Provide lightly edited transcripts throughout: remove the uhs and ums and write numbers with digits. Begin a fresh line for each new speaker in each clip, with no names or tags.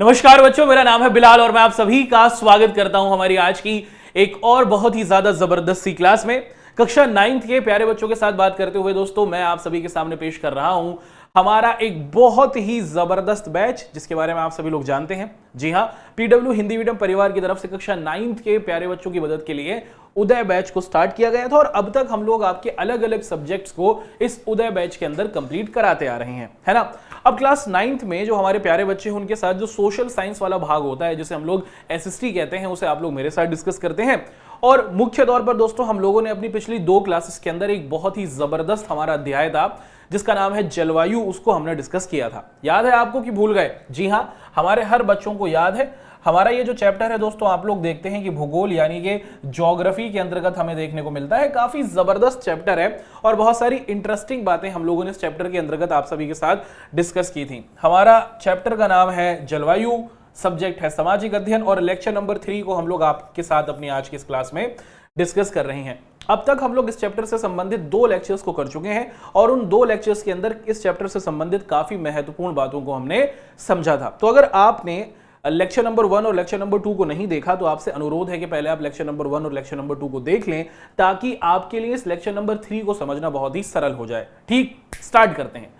नमस्कार बच्चों, मेरा नाम है बिलाल और मैं आप सभी का स्वागत करता हूं हमारी आज की एक और बहुत ही ज्यादा जबरदस्त सी क्लास में। कक्षा 9th के प्यारे बच्चों के साथ बात करते हुए दोस्तों मैं आप सभी के सामने पेश कर रहा हूं हमारा एक बहुत ही जबरदस्त बैच जिसके बारे में आप सभी लोग जानते हैं। जी हां, पीडब्ल्यू हिंदी मीडियम परिवार की तरफ से कक्षा 9th के प्यारे बच्चों की मदद के लिए उदय बैच को स्टार्ट किया गया था और अब तक हम लोग आपके अलग अलग सब्जेक्ट्स को इस उदय बैच के अंदर कंप्लीट कराते आ रहे हैं, है ना। अब क्लास 9th में जो हमारे प्यारे बच्चे हैं उनके साथ जो सोशल साइंस वाला भाग होता है जिसे हम लोग एसएसटी कहते हैं, उसे आप लोग मेरे साथ डिस्कस करते हैं। और मुख्य तौर पर दोस्तों हम लोगों ने अपनी पिछली 2 क्लासेस के अंदर एक बहुत ही जबरदस्त हमारा अध्याय था जिसका नाम है जलवायु, उसको हमने डिस्कस किया था। याद है आपको कि भूल गए? जी हां, हमारे हर बच्चों को याद है। हमारा ये जो चैप्टर है दोस्तों, आप लोग देखते हैं कि भूगोल यानी कि ज्योग्राफी के अंतर्गत हमें देखने को मिलता है। काफी जबरदस्त चैप्टर है और बहुत सारी इंटरेस्टिंग बातें हम लोगों ने इस चैप्टर के अंतर्गत आप सभी के साथ डिस्कस की थी। हमारा चैप्टर का नाम है जलवायु, सब्जेक्ट है सामाजिक अध्ययन और लेक्चर नंबर 3 को हम लोग आपके साथ अपनी आज की इस क्लास में डिस्कस कर रहे हैं। अब तक हम लोग इस चैप्टर से संबंधित 2 लेक्चर्स को कर चुके हैं और उन 2 लेक्चर्स के अंदर इस चैप्टर से संबंधित काफी महत्वपूर्ण बातों को हमने समझा था। तो अगर आपने लेक्चर नंबर 1 और लेक्चर नंबर 2 को नहीं देखा तो आपसे अनुरोध है कि पहले आप लेक्चर नंबर 1 और लेक्चर नंबर 2 को देख लें ताकि आपके लिए इस लेक्चर नंबर 3 को समझना बहुत ही सरल हो जाए। ठीक, स्टार्ट करते हैं।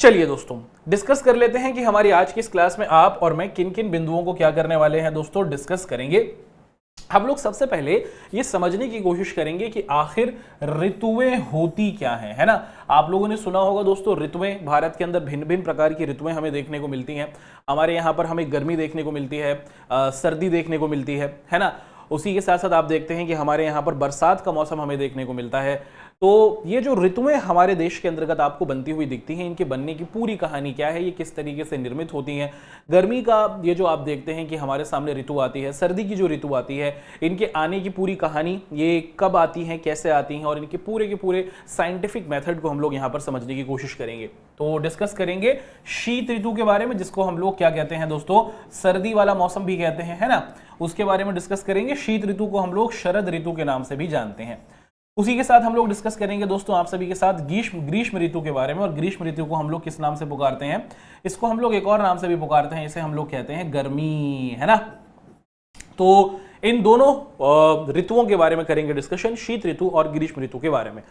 चलिए दोस्तों डिस्कस कर लेते हैं कि हमारी आज की इस क्लास में आप और मैं किन किन बिंदुओं को क्या करने वाले हैं दोस्तों, डिस्कस करेंगे। हम लोग सबसे पहले ये समझने की कोशिश करेंगे कि आखिर ऋतुएं होती क्या हैं, है ना। आप लोगों ने सुना होगा दोस्तों, ऋतुएं भारत के अंदर भिन्न भिन्न प्रकार की ऋतुएं हमें देखने को मिलती हैं। हमारे यहाँ पर हमें गर्मी देखने को मिलती है, सर्दी देखने को मिलती है ना। उसी के साथ साथ आप देखते हैं कि हमारे यहाँ पर बरसात का मौसम हमें देखने को मिलता है। तो ये जो ऋतुएं हमारे देश के अंतर्गत आपको बनती हुई दिखती हैं, इनके बनने की पूरी कहानी क्या है, ये किस तरीके से निर्मित होती हैं। गर्मी का ये जो आप देखते हैं कि हमारे सामने ऋतु आती है, सर्दी की जो ऋतु आती है, इनके आने की पूरी कहानी, ये कब आती हैं, कैसे आती हैं और इनके पूरे के पूरे साइंटिफिक मेथड को हम लोग यहाँ पर समझने की कोशिश करेंगे। तो डिस्कस करेंगे शीत ऋतु के बारे में, जिसको हम लोग क्या कहते हैं दोस्तों, सर्दी वाला मौसम भी कहते हैं, है ना। उसके बारे में डिस्कस करेंगे। शीत ऋतु को हम लोग शरद ऋतु के नाम से भी जानते हैं। उसी के साथ हम लोग डिस्कस करेंगे दोस्तों आप सभी के साथ ग्रीष्म ऋतु के बारे में। और ग्रीष्म ऋतु को हम लोग किस नाम से पुकारते हैं? इसको हम लोग एक और नाम से भी पुकारते हैं, इसे हम लोग कहते हैं गर्मी, है ना। तो इन दोनों ऋतुओं के बारे में करेंगे डिस्कशन, शीत ऋतु और ग्रीष्म ऋतु के बारे में।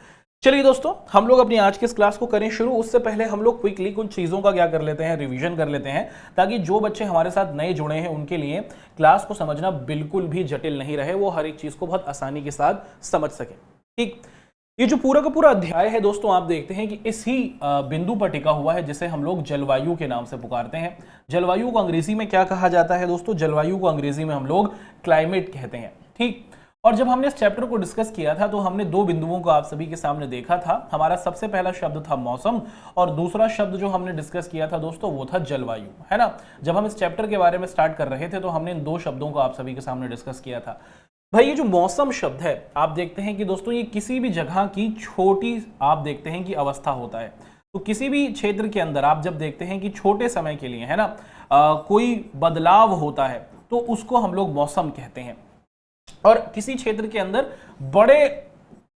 चलिए दोस्तों हम लोग अपनी आज की इस क्लास को करें शुरू। उससे पहले हम लोग क्विकली कुछ चीजों का क्या कर लेते हैं, रिवीजन कर लेते हैं, ताकि जो बच्चे हमारे साथ नए जुड़े हैं उनके लिए क्लास को समझना बिल्कुल भी जटिल नहीं रहे, वो हर एक चीज को बहुत आसानी के साथ समझ सके। ठीक, ये जो पूरा का पूरा अध्याय है दोस्तों, आप देखते हैं कि इसी बिंदु पर टिका हुआ है जिसे हम लोग जलवायु के नाम से पुकारते हैं। जलवायु को अंग्रेजी में क्या कहा जाता है दोस्तों? जलवायु को अंग्रेजी में हम लोग क्लाइमेट कहते हैं। ठीक, और जब हमने इस चैप्टर को डिस्कस किया था तो हमने 2 बिंदुओं को आप सभी के सामने देखा था। हमारा सबसे पहला शब्द था मौसम और दूसरा शब्द जो हमने डिस्कस किया था दोस्तों वो था जलवायु, है ना। जब हम इस चैप्टर के बारे में स्टार्ट कर रहे थे तो हमने इन 2 शब्दों को आप सभी के सामने डिस्कस किया था। भाई ये जो मौसम शब्द है आप देखते हैं कि दोस्तों ये किसी भी जगह की छोटी आप देखते हैं कि अवस्था होता है। तो किसी भी क्षेत्र के अंदर आप जब देखते हैं कि छोटे समय के लिए, है ना, कोई बदलाव होता है तो उसको हम लोग मौसम कहते हैं। और किसी क्षेत्र के अंदर बड़े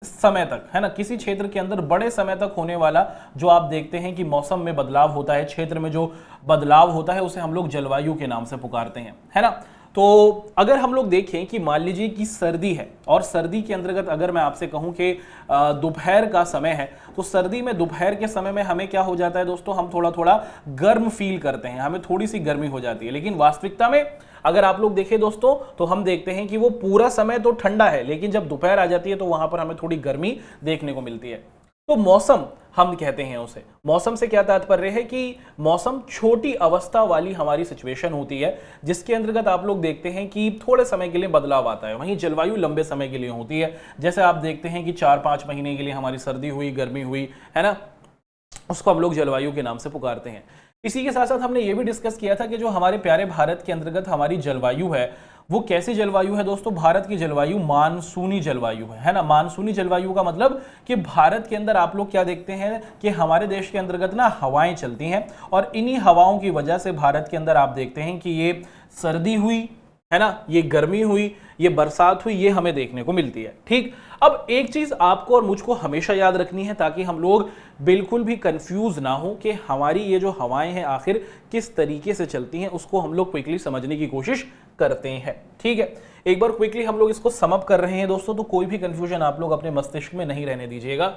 समय तक, है ना, किसी क्षेत्र के अंदर बड़े समय तक होने वाला जो आप देखते हैं कि मौसम में बदलाव होता है, क्षेत्र में जो बदलाव होता है उसे हम लोग जलवायु के नाम से पुकारते हैं, है ना। तो अगर हम लोग देखें कि मान लीजिए कि सर्दी है और सर्दी के अंतर्गत अगर मैं आपसे कहूं कि दोपहर का समय है, तो सर्दी में दोपहर के समय में हमें क्या हो जाता है दोस्तों, हम थोड़ा थोड़ा गर्म फील करते हैं, हमें थोड़ी सी गर्मी हो जाती है। लेकिन वास्तविकता में अगर आप लोग देखें दोस्तों तो हम देखते हैं कि वो पूरा समय तो ठंडा है, लेकिन जब दोपहर आ जाती है तो वहां पर हमें थोड़ी गर्मी देखने को मिलती है। तो मौसम हम कहते हैं उसे। मौसम से क्या तात्पर्य है कि मौसम छोटी अवस्था वाली हमारी सिचुएशन होती है जिसके अंतर्गत आप लोग देखते हैं कि थोड़े समय के लिए बदलाव आता है। वहीं जलवायु लंबे समय के लिए होती है, जैसे आप देखते हैं कि 4-5 महीने के लिए हमारी सर्दी हुई, गर्मी हुई, है ना, उसको हम लोग जलवायु के नाम से पुकारते हैं। इसी के साथ साथ हमने ये भी डिस्कस किया था कि जो हमारे प्यारे भारत के अंतर्गत हमारी जलवायु है वो कैसी जलवायु है दोस्तों? भारत की जलवायु मानसूनी जलवायु है ना। मानसूनी जलवायु का मतलब कि भारत के अंदर आप लोग क्या देखते हैं कि हमारे देश के अंतर्गत ना हवाएं चलती हैं और इन्हीं हवाओं की वजह से भारत के अंदर आप देखते हैं कि ये सर्दी हुई, है ना, ये गर्मी हुई, ये बरसात हुई, ये हमें देखने को मिलती है। ठीक, अब एक चीज आपको और मुझको हमेशा याद रखनी है ताकि हम लोग बिल्कुल भी कंफ्यूज ना हो कि हमारी ये जो हवाएं हैं आखिर किस तरीके से चलती हैं, उसको हम लोग क्विकली समझने की कोशिश करते हैं। ठीक है, एक बार क्विकली हम लोग इसको सम अप कर रहे हैं दोस्तों, तो कोई भी कंफ्यूजन आप लोग अपने मस्तिष्क में नहीं रहने दीजिएगा।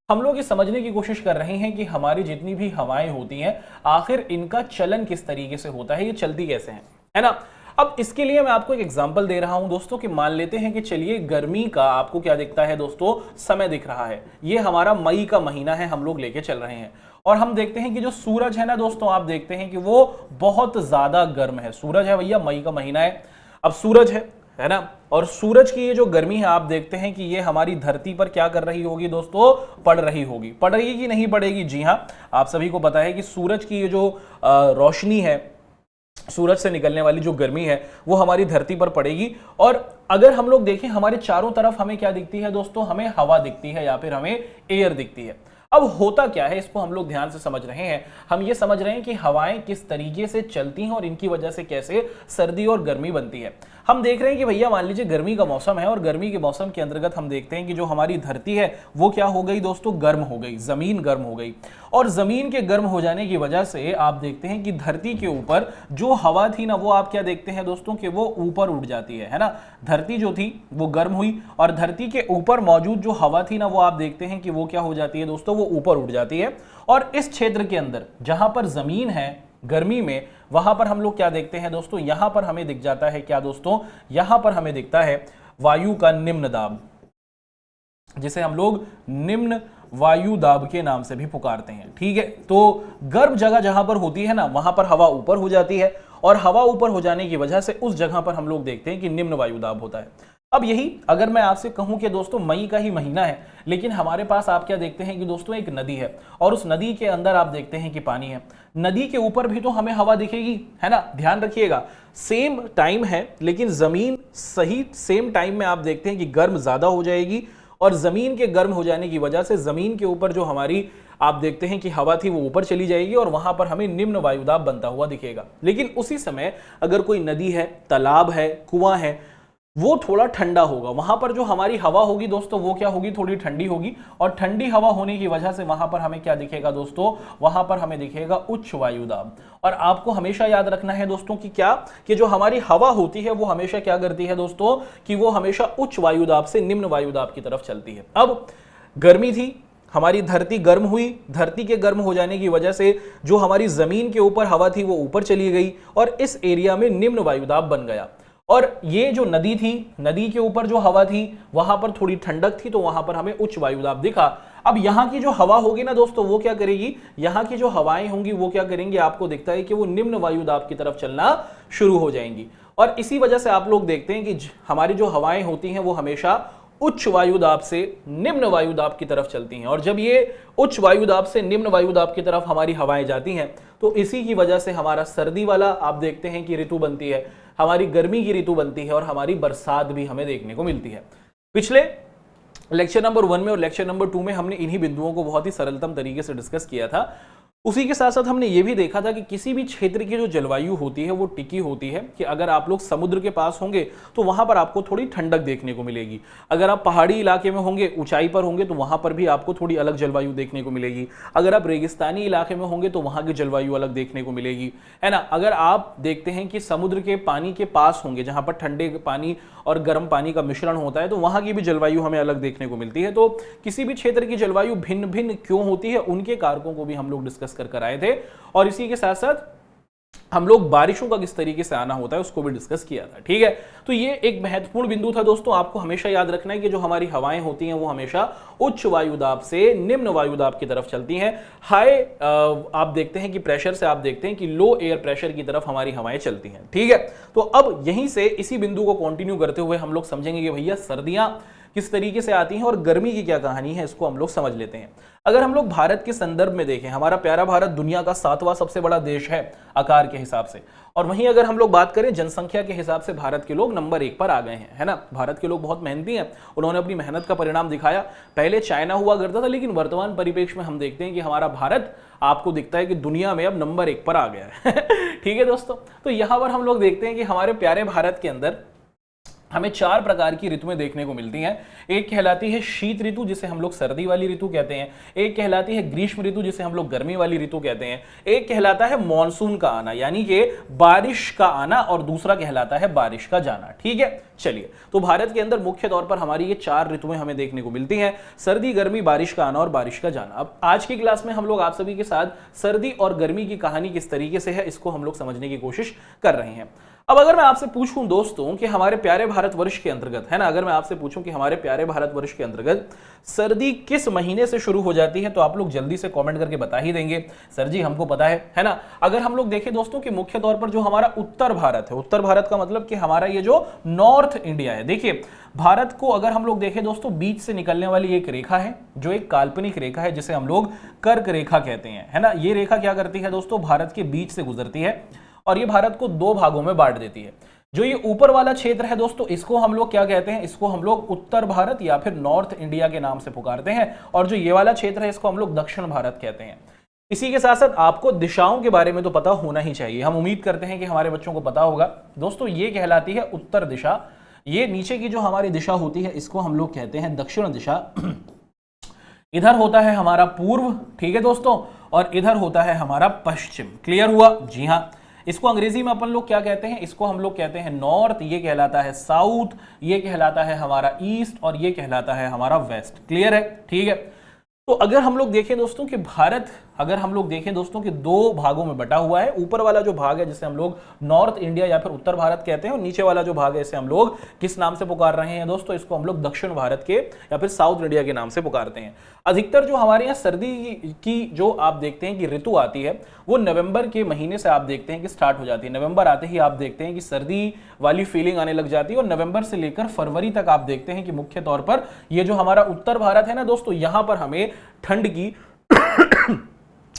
हम लोग ये समझने की कोशिश कर रहे हैं कि हमारी जितनी भी हवाएं होती हैं आखिर इनका चलन किस तरीके से होता है, ये चलती कैसे हैं, है ना। अब इसके लिए मैं आपको एक एग्जांपल दे रहा हूं दोस्तों कि मान लेते हैं कि चलिए गर्मी का आपको क्या दिखता है दोस्तों, समय दिख रहा है, ये हमारा मई का महीना है, हम लोग लेके चल रहे हैं और हम देखते हैं कि जो सूरज है ना दोस्तों, आप देखते हैं कि वो बहुत ज्यादा गर्म है। सूरज है भैया, मई का महीना है, अब सूरज है ना, और सूरज की ये जो गर्मी है आप देखते हैं कि ये हमारी धरती पर क्या कर रही होगी दोस्तों, पड़ रही होगी। पड़ेगी कि नहीं पड़ेगी, जी हाँ, आप सभी को पता है कि सूरज की ये जो रोशनी है, सूरज से निकलने वाली जो गर्मी है वो हमारी धरती पर पड़ेगी। और अगर हम लोग देखें हमारे चारों तरफ हमें क्या दिखती है दोस्तों, हमें हवा दिखती है या फिर हमें एयर दिखती है। अब होता क्या है, इसको हम लोग ध्यान से समझ रहे हैं। हम ये समझ रहे हैं कि हवाएं किस तरीके से चलती हैं और इनकी वजह से कैसे सर्दी और गर्मी बनती है। हम देख रहे हैं कि भैया मान लीजिए गर्मी का मौसम है और गर्मी के मौसम के अंतर्गत हम देखते हैं कि जो हमारी धरती है वो क्या हो गई दोस्तों, गर्म हो गई, जमीन गर्म हो गई। और जमीन के गर्म हो जाने की वजह से आप देखते हैं कि धरती के ऊपर जो हवा थी ना, वो आप क्या देखते हैं दोस्तों कि वो ऊपर उड़ जाती है ना। धरती जो थी वो गर्म हुई और धरती के ऊपर मौजूद जो हवा थी ना, वो आप देखते हैं कि वो क्या हो जाती है दोस्तों, वो ऊपर उड़ जाती है। और इस क्षेत्र के अंदर जहां पर जमीन है गर्मी में, वहां पर हम लोग क्या देखते हैं दोस्तों, यहां पर हमें दिख जाता है क्या दोस्तों, यहां पर हमें दिखता है वायु का निम्न दाब, जिसे हम लोग निम्न वायु दाब के नाम से भी पुकारते हैं। ठीक है, तो गर्म जगह जहां पर होती है ना, वहां पर हवा ऊपर हो जाती है और हवा ऊपर हो जाने की वजह से उस जगह पर हम लोग देखते हैं कि निम्न वायु दाब होता है। अब यही अगर मैं आपसे कहूं कि दोस्तों मई का ही महीना है, लेकिन हमारे पास आप क्या देखते हैं कि दोस्तों एक नदी है और उस नदी के अंदर आप देखते हैं कि पानी है। नदी के ऊपर भी तो हमें हवा दिखेगी, है ना, ध्यान रखिएगा। सेम टाइम है लेकिन जमीन सही सेम टाइम में आप देखते हैं कि गर्म ज्यादा हो जाएगी और जमीन के गर्म हो जाने की वजह से जमीन के ऊपर जो हमारी आप देखते हैं कि हवा थी वो ऊपर चली जाएगी और वहां पर हमें निम्न वायुदाब बनता हुआ दिखेगा। लेकिन उसी समय अगर कोई नदी है, तालाब है, कुआं है, वो थोड़ा ठंडा होगा, वहां पर जो हमारी हवा होगी दोस्तों वो क्या होगी, थोड़ी ठंडी होगी। और ठंडी हवा होने की वजह से वहां पर हमें क्या दिखेगा दोस्तों, वहां पर हमें दिखेगा उच्च वायुदाब। और आपको हमेशा याद रखना है दोस्तों कि क्या, कि जो हमारी हवा होती है वो हमेशा क्या करती है दोस्तों, कि वो हमेशा उच्च वायुदाब से निम्न वायुदाब की तरफ चलती है। अब गर्मी थी, हमारी धरती गर्म हुई, धरती के गर्म हो जाने की वजह से जो हमारी जमीन के ऊपर हवा थी वो ऊपर चली गई और इस एरिया में निम्न वायुदाब बन गया। और ये जो नदी थी, नदी के ऊपर जो हवा थी वहां पर थोड़ी ठंडक थी, तो वहां पर हमें उच्च वायुदाब दिखा। अब यहाँ की जो हवा होगी ना दोस्तों, वो क्या करेगी, यहाँ की जो हवाएं होंगी वो क्या करेंगी, आपको दिखता है कि वो निम्न वायुदाब की तरफ चलना शुरू हो जाएंगी। और इसी वजह से आप लोग देखते हैं कि हमारी जो हवाएं होती हैं वो हमेशा उच्च वायुदाब से निम्न वायुदाब की तरफ चलती हैं। और जब ये उच्च वायुदाब से निम्न वायुदाब की तरफ हमारी हवाएं जाती हैं, तो इसी की वजह से हमारा सर्दी वाला आप देखते हैं कि ऋतु बनती है, हमारी गर्मी की ऋतु बनती है और हमारी बरसात भी हमें देखने को मिलती है। पिछले लेक्चर नंबर 1 में और लेक्चर नंबर 2 में हमने इन्हीं बिंदुओं को बहुत ही सरलतम तरीके से डिस्कस किया था। उसी के साथ साथ हमने ये भी देखा था कि किसी भी क्षेत्र की जो जलवायु होती है वो टिकी होती है, कि अगर आप लोग समुद्र के पास होंगे तो वहां पर आपको थोड़ी ठंडक देखने को मिलेगी, अगर आप पहाड़ी इलाके में होंगे, ऊंचाई पर होंगे, तो वहां पर भी आपको थोड़ी अलग जलवायु देखने को मिलेगी, अगर आप रेगिस्तानी इलाके में होंगे तो वहां की जलवायु अलग देखने को मिलेगी, है ना। अगर आप देखते हैं कि समुद्र के पानी के पास होंगे जहां पर ठंडे पानी और गर्म पानी का मिश्रण होता है, तो वहां की भी जलवायु हमें अलग देखने को मिलती है। तो किसी भी क्षेत्र की जलवायु भिन्न भिन्न क्यों होती है, उनके कारकों को भी हम लोग डिस्कस कर आए थे। और इसी के साथ साथ हम लोग बारिशों का किस तरीके से आना होता है उसको भी डिस्कस किया था। ठीक है, तो ये एक महत्वपूर्ण बिंदु था दोस्तों। आपको हमेशा याद रखना है कि जो हमारी हवाएं होती हैं वो हमेशा उच्च वायुदाब से निम्न वायुदाब की तरफ चलती हैं। हाई आप देखते हैं कि प्रेशर से आप देखते हैं कि लो एयर प्रेशर की तरफ हमारी हवाएं चलती हैं। ठीक है, तो अब यहीं से इसी बिंदु को कंटिन्यू करते हुए हम लोग समझेंगे कि भैया सर्दियां किस तरीके से आती हैं और गर्मी की क्या कहानी है, इसको हम लोग समझ लेते हैं। अगर हम लोग भारत के संदर्भ में देखें, हमारा प्यारा भारत दुनिया का 7वां सबसे बड़ा देश है आकार के हिसाब से, और वहीं अगर हम लोग बात करें जनसंख्या के हिसाब से भारत के लोग नंबर 1 पर आ गए हैं, है ना। भारत के लोग बहुत मेहनती हैं, उन्होंने अपनी मेहनत का परिणाम दिखाया। पहले चाइना हुआ करता था, लेकिन वर्तमान परिप्रेक्ष्य में हम देखते हैं कि हमारा भारत आपको दिखता है कि दुनिया में अब नंबर 1 पर आ गया है ठीक है दोस्तों, तो यहां पर हम लोग देखते हैं कि हमारे प्यारे भारत के अंदर हमें 4 प्रकार की ऋतुएं देखने को मिलती हैं। एक कहलाती है शीत ऋतु, जिसे हम लोग सर्दी वाली ऋतु कहते हैं। एक कहलाती है ग्रीष्म ऋतु, जिसे हम लोग गर्मी वाली ऋतु कहते हैं। एक कहलाता है मॉनसून का आना, यानी कि बारिश का आना, और दूसरा कहलाता है बारिश का जाना। ठीक है, चलिए, तो भारत के अंदर मुख्य तौर पर हमारी ये 4 ऋतुएं हमें देखने को मिलती हैं, सर्दी, गर्मी, बारिश का आना और बारिश का जाना। अब आज की क्लास में हम लोग आप सभी के साथ सर्दी और गर्मी की कहानी किस तरीके से है, इसको हम लोग समझने की कोशिश कर रहे हैं। अब अगर मैं आपसे पूछूं दोस्तों कि हमारे प्यारे भारतवर्ष के अंतर्गत, है ना, अगर मैं आपसे पूछूं कि हमारे प्यारे भारतवर्ष के अंतर्गत सर्दी किस महीने से शुरू हो जाती है, तो आप लोग जल्दी से कमेंट करके बता ही देंगे, सर जी हमको पता है ना। अगर हम लोग देखें दोस्तों कि मुख्य तौर पर जो हमारा उत्तर भारत है, उत्तर भारत का मतलब कि हमारा ये जो नॉर्थ इंडिया है, देखिए भारत को अगर हम लोग देखें दोस्तों, बीच से निकलने वाली एक रेखा है जो एक काल्पनिक रेखा है, जिसे हम लोग कर्क रेखा कहते हैं, है ना। ये रेखा क्या करती है दोस्तों, भारत के बीच से गुजरती है और ये भारत को 2 भागों में बांट देती है। जो ये ऊपर वाला क्षेत्र है दोस्तों, इसको हम लोग क्या कहते हैं, इसको हम लोग उत्तर भारत या फिर नॉर्थ इंडिया के नाम से पुकारते हैं, और जो ये वाला क्षेत्र है इसको हम लोग दक्षिण भारत कहते हैं। इसी के साथ साथ आपको दिशाओं के बारे में तो पता होना ही चाहिए, हम उम्मीद करते हैं कि हमारे बच्चों को पता होगा दोस्तों। ये कहलाती है उत्तर दिशा, ये नीचे की जो हमारी दिशा होती है इसको हम लोग कहते हैं दक्षिण दिशा। इधर होता है हमारा पूर्व, ठीक है दोस्तों, और इधर होता है हमारा पश्चिम। क्लियर हुआ? जी हाँ। इसको अंग्रेजी में अपन लोग क्या कहते हैं, इसको हम लोग कहते हैं नॉर्थ, ये कहलाता है साउथ, ये कहलाता है हमारा ईस्ट, और ये कहलाता है हमारा वेस्ट। क्लियर है? ठीक है। तो अगर हम लोग देखें दोस्तों कि भारत, अगर हम लोग देखें दोस्तों कि 2 भागों में बटा हुआ है। ऊपर वाला जो भाग है जिसे हम लोग नॉर्थ इंडिया या फिर उत्तर भारत कहते हैं, और नीचे वाला जो भाग है इसे हम लोग किस नाम से पुकार रहे हैं दोस्तों, इसको हम लोग दक्षिण भारत के या फिर साउथ इंडिया के नाम से पुकारते हैं। अधिकतर जो हमारे यहाँ सर्दी की जो आप देखते हैं कि ऋतु आती है, वो नवंबर के महीने से आप देखते हैं कि स्टार्ट हो जाती है। नवंबर आते ही आप देखते हैं कि सर्दी वाली फीलिंग आने लग जाती है, और नवंबर से लेकर फरवरी तक आप देखते हैं कि मुख्य तौर पर ये जो हमारा उत्तर भारत है ना दोस्तों, यहां पर हमें ठंड की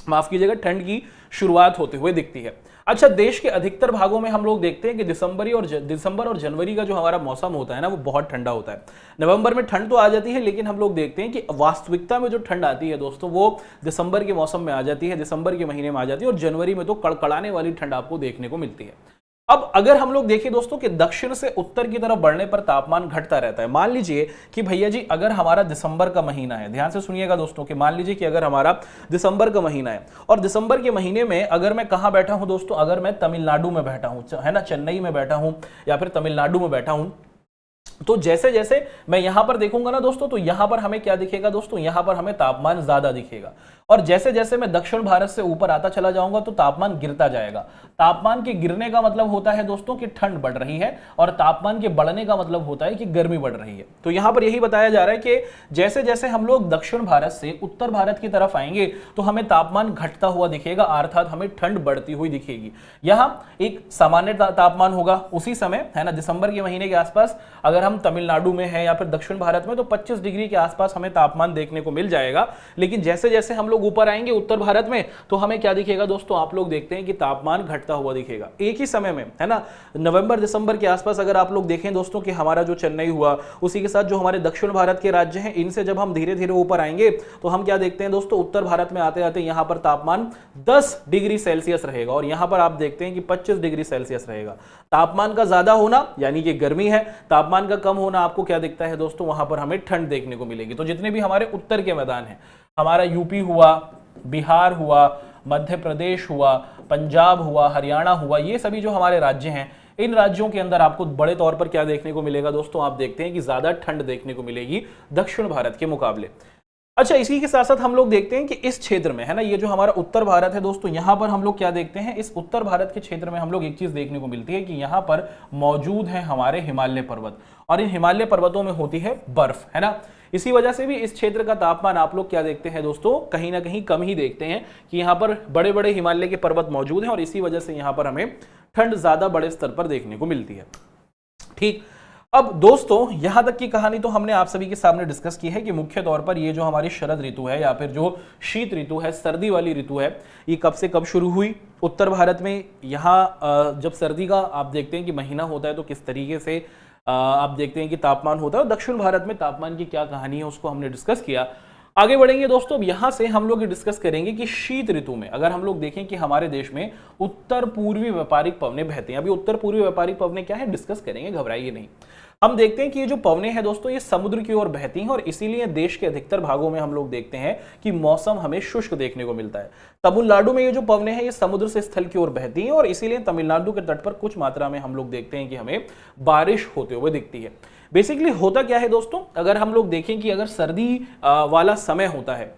माफ कीजिएगा, ठंड की शुरुआत होते हुए दिखती है। अच्छा, देश के अधिकतर भागों में हम लोग देखते हैं कि दिसंबर और जनवरी का जो हमारा मौसम होता है ना, वो बहुत ठंडा होता है। नवंबर में ठंड तो आ जाती है, लेकिन हम लोग देखते हैं कि वास्तविकता में जो ठंड आती है दोस्तों, वो दिसंबर के मौसम में आ जाती है, दिसंबर के महीने में आ जाती है, और जनवरी में तो कड़कड़ाने वाली ठंड आपको देखने को मिलती है। अब अगर हम लोग देखें दोस्तों कि दक्षिण से उत्तर की तरफ बढ़ने पर तापमान घटता रहता है। मान लीजिए कि भैया जी अगर हमारा दिसंबर का महीना है, ध्यान से सुनिएगा दोस्तों, कि मान लीजिए कि अगर हमारा दिसंबर का महीना है, और दिसंबर के महीने में अगर मैं कहां बैठा हूं दोस्तों, अगर मैं तमिलनाडु में बैठा हूं, है ना, चेन्नई में बैठा हूं या फिर तमिलनाडु में बैठा हूं, तो जैसे जैसे मैं यहां पर देखूंगा ना दोस्तों, तो यहां पर हमें क्या दिखेगा दोस्तों, यहां पर हमें तापमान ज्यादा दिखेगा। और जैसे जैसे मैं दक्षिण भारत से ऊपर आता चला जाऊंगा तो तापमान गिरता जाएगा। तापमान के गिरने का मतलब होता है दोस्तों कि ठंड बढ़ रही है, और तापमान के बढ़ने का मतलब होता है कि गर्मी बढ़ रही है। तो यहां पर यही बताया जा रहा है कि जैसे जैसे हम लोग दक्षिण भारत से उत्तर भारत की तरफ आएंगे तो हमें तापमान घटता हुआ दिखेगा, अर्थात हमें ठंड बढ़ती हुई दिखेगी। यहां एक सामान्य तापमान होगा उसी समय, है ना, दिसंबर के महीने के आसपास अगर हम तमिलनाडु में है या फिर दक्षिण भारत में, तो 25 डिग्री के आसपास हमें तापमान देखने को मिल जाएगा। लेकिन जैसे जैसे हम लोग ऊपर आएंगे उत्तर भारत में, तो हमें क्या दिखेगा दोस्तों, आप लोग देखते हैं कि तापमान घटता हुआ दिखेगा एक ही समय में, है ना। नवंबर दिसंबर के आसपास अगर आप लोग देखें दोस्तों कि हमारा जो चेन्नई हुआ, उसी के साथ जो हमारे दक्षिण भारत के राज्य हैं, इनसे जब हम धीरे धीरे ऊपर आएंगे तो हम क्या देखते हैं दोस्तों, उत्तर भारत में आते आते यहां पर तापमान 10 डिग्री सेल्सियस रहेगा, और यहां पर आप देखते हैं कि 25 डिग्री सेल्सियस रहेगा। तापमान का ज्यादा होना यानी कि गर्मी है, तापमान का कम होना आपको क्या दिखता है दोस्तों, वहां पर हमें ठंड देखने को मिलेगी। तो जितने भी हमारे उत्तर के मैदान हैं, हमारा यूपी हुआ, बिहार हुआ, मध्य प्रदेश हुआ, पंजाब हुआ, हरियाणा हुआ, ये सभी जो हमारे राज्य हैं, इन राज्यों के अंदर आपको बड़े तौर पर क्या देखने को मिलेगा दोस्तों, आप देखते हैं कि ज्यादा ठंड देखने को मिलेगी दक्षिण भारत के मुकाबले। अच्छा, इसी के साथ साथ हम लोग देखते हैं कि इस क्षेत्र में, है ना, ये जो हमारा उत्तर भारत है दोस्तों, यहां पर हम लोग क्या देखते हैं, इस उत्तर भारत के क्षेत्र में हम लोग एक चीज देखने को मिलती है कि यहां पर मौजूद है हमारे हिमालय पर्वत, और इन हिमालय पर्वतों में होती है बर्फ, है ना। इसी वजह से भी इस क्षेत्र का तापमान आप लोग क्या देखते हैं दोस्तों, कहीं ना कहीं कम ही देखते हैं, कि यहाँ पर बड़े बड़े हिमालय के पर्वत मौजूद हैं, और इसी वजह से यहाँ पर हमें ठंड ज्यादा बड़े स्तर पर देखने को मिलती है। ठीक। अब दोस्तों यहां तक की कहानी तो हमने आप सभी के सामने डिस्कस की है कि मुख्य तौर पर ये जो हमारी शरद ऋतु है या फिर जो शीत ऋतु है, सर्दी वाली ऋतु है, ये कब से कब शुरू हुई उत्तर भारत में। यहाँ जब सर्दी का आप देखते हैं कि महीना होता है तो किस तरीके से आप देखते हैं कि तापमान होता है, और दक्षिण भारत में तापमान की क्या कहानी है उसको हमने डिस्कस किया। आगे बढ़ेंगे दोस्तों, अब यहां से हम लोग डिस्कस करेंगे कि शीत ऋतु में अगर हम लोग देखें कि हमारे देश में उत्तर पूर्वी व्यापारिक पवनें बहती हैं। अभी उत्तर पूर्वी व्यापारिक पवनें क्या है डिस्कस करेंगे, घबराइए नहीं। हम देखते हैं कि ये जो पवनें हैं दोस्तों ये समुद्र की ओर बहती हैं, और इसीलिए देश के अधिकतर भागों में हम लोग देखते हैं कि मौसम हमें शुष्क देखने को मिलता है। तमिलनाडु में ये जो पवनें हैं ये समुद्र से स्थल की ओर बहती हैं, और इसीलिए तमिलनाडु के तट पर कुछ मात्रा में हम लोग देखते हैं कि हमें बारिश होते हुए दिखती है। बेसिकली होता क्या है दोस्तों, अगर हम लोग देखें कि अगर सर्दी वाला समय होता है,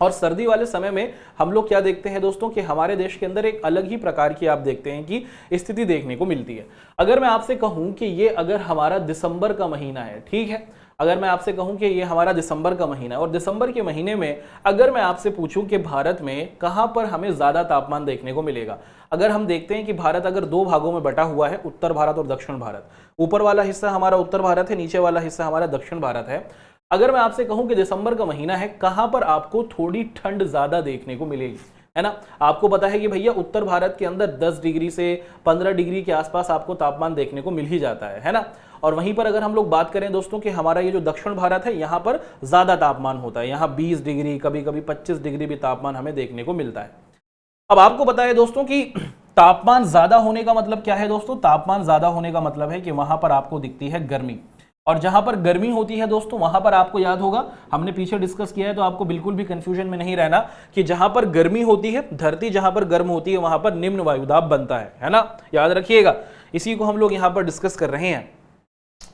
और सर्दी वाले समय में हम लोग क्या देखते हैं दोस्तों कि हमारे देश के अंदर एक अलग ही प्रकार की आप देखते हैं कि स्थिति देखने को मिलती है। अगर मैं आपसे कहूं कि ये अगर हमारा दिसंबर का महीना है, ठीक है, अगर मैं आपसे कहूं कि ये हमारा दिसंबर का महीना है, और दिसंबर के महीने में अगर मैं आपसे पूछूं कि भारत में कहां पर हमें ज्यादा तापमान देखने को मिलेगा। अगर हम देखते हैं कि भारत अगर दो भागों में बटा हुआ है, उत्तर भारत और दक्षिण भारत, ऊपर वाला हिस्सा हमारा उत्तर भारत है, नीचे वाला हिस्सा हमारा दक्षिण भारत है। अगर मैं आपसे कहूं कि दिसंबर का महीना है, कहां पर आपको थोड़ी ठंड ज्यादा देखने को मिलेगी, है ना। आपको पता है कि भैया उत्तर भारत के अंदर 10 डिग्री से 15 डिग्री के आसपास आपको तापमान देखने को मिल ही जाता है ना। और वहीं पर अगर हम लोग बात करें दोस्तों कि हमारा ये जो दक्षिण भारत है यहाँ पर ज्यादा तापमान होता है, यहाँ 20 डिग्री कभी कभी 25 डिग्री भी तापमान हमें देखने को मिलता है। अब आपको पता है दोस्तों कि तापमान ज्यादा होने का मतलब क्या है दोस्तों, तापमान ज्यादा होने का मतलब है कि वहां पर आपको दिखती है गर्मी, और जहां पर गर्मी होती है दोस्तों वहां पर आपको याद होगा हमने पीछे डिस्कस किया है, तो आपको बिल्कुल भी कंफ्यूजन में नहीं रहना कि जहां पर गर्मी होती है, धरती जहां पर गर्म होती है वहां पर निम्न वायुदाब बनता है ना, याद रखिएगा। इसी को हम लोग यहां पर डिस्कस कर रहे हैं।